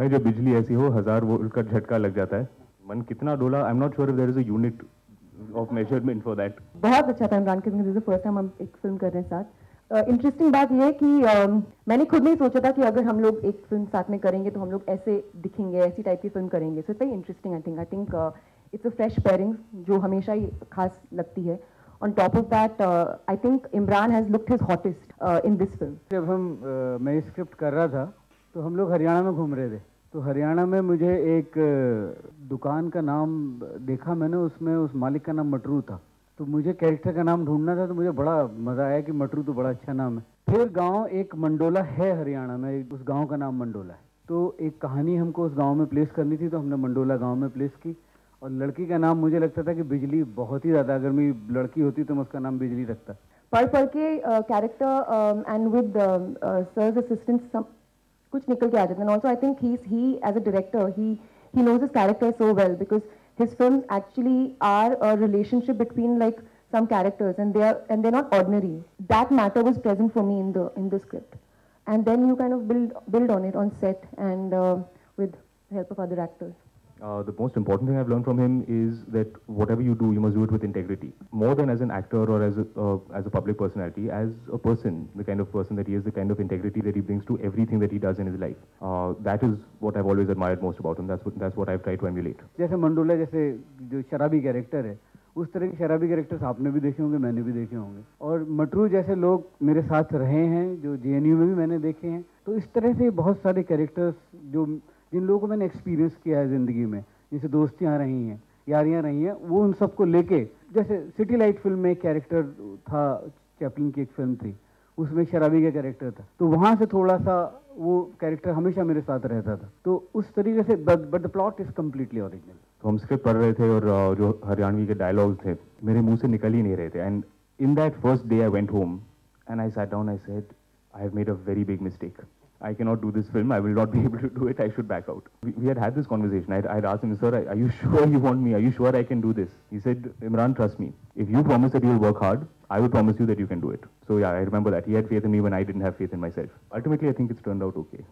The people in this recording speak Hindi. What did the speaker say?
में जब बिजली ऐसी हो 1000 वोल्ट का झटका लग जाता है, मन कितना डोला. I am not sure if there is a unit of measurement for that. बहुत अच्छा था इमरान के साथ. This is the first time हम एक फिल्म कर रहे हैं साथ. इंटरेस्टिंग बात यह है कि मैंने खुद नहीं सोचा था कि अगर हम लोग एक फिल्म साथ में करेंगे तो हम लोग ऐसे दिखेंगे, ऐसी टाइप की फिल्म करेंगे. So it's very interesting. I think it's a fresh pairing जो हमेशा ही खास लगती है. On top of that, I think Imran has looked his hottest in this film. जब मैं स्क्रिप्ट कर रहा था तो हम लोग हरियाणा में घूम रहे थे. तो हरियाणा में मुझे एक दुकान का नाम देखा मैंने, उसमें उस मालिक का नाम मटरू था. तो मुझे कैरेक्टर का नाम ढूंढना था, तो मुझे बड़ा मज़ा आया कि मटरू तो बड़ा अच्छा नाम है. फिर गांव एक मंडोला है हरियाणा में, उस गांव का नाम मंडोला है. तो एक कहानी हमको उस गांव में प्लेस करनी थी, तो हमने मंडोला गांव में प्लेस की. और लड़की का नाम मुझे लगता था कि बिजली बहुत ही ज़्यादा, अगर मेरी लड़की होती तो मैं उसका नाम बिजली रखता. पढ़ के character and with sir's assistant कुछ निकल के आ जाते हैं. Also I think he as a director he knows his character so well, because his films actually are a relationship between like some characters, and they're not ordinary. That matter was present for me in the script, and then you kind of build on it on set and with the help of other actors. The most important thing I've learned from him is that whatever you do, you must do it with integrity. More than as an actor or as a public personality, as a person, the kind of person that he is, the kind of integrity that he brings to everything that he does in his life. That is what I've always admired most about him. That's what I've tried to emulate. जैसे मंडोला जैसे जो शराबी कैरेक्टर है, उस तरह के शराबी कैरेक्टर्स आपने भी देखे होंगे, मैंने भी देखे होंगे. और मटरू जैसे लोग मेरे साथ रहे हैं, जो JNU में भी मैंने देखे हैं. तो इस तरह से बहुत सारे कैरेक्टर्स जिन लोगों को मैंने एक्सपीरियंस किया है ज़िंदगी में, जैसे दोस्तियाँ रही हैं, यारियाँ रही हैं, वो उन सबको लेके, जैसे सिटी लाइट फिल्म में एक कैरेक्टर था, चैपलिन की एक फिल्म थी, उसमें शराबी का कैरेक्टर था. तो वहाँ से थोड़ा सा वो कैरेक्टर हमेशा मेरे साथ रहता था. तो उस तरीके से but the plot is completely original. तो हम स्क्रिप्ट पढ़ रहे थे और जो हरियाणवी के डायलॉग्स थे मेरे मुंह से निकल ही नहीं रहे थे. And in that first day I went home and I sat down. I said I have made a very big mistake. I cannot do this film. I will not be able to do it. I should back out. We had this conversation. I'd asked him, sir, are you sure you want me? Are you sure I can do this? He said, Imran, trust me. If you promise that you will work hard, I will promise you that you can do it. So yeah, I remember that. He had faith in me when I didn't have faith in myself. Ultimately, I think it's turned out okay.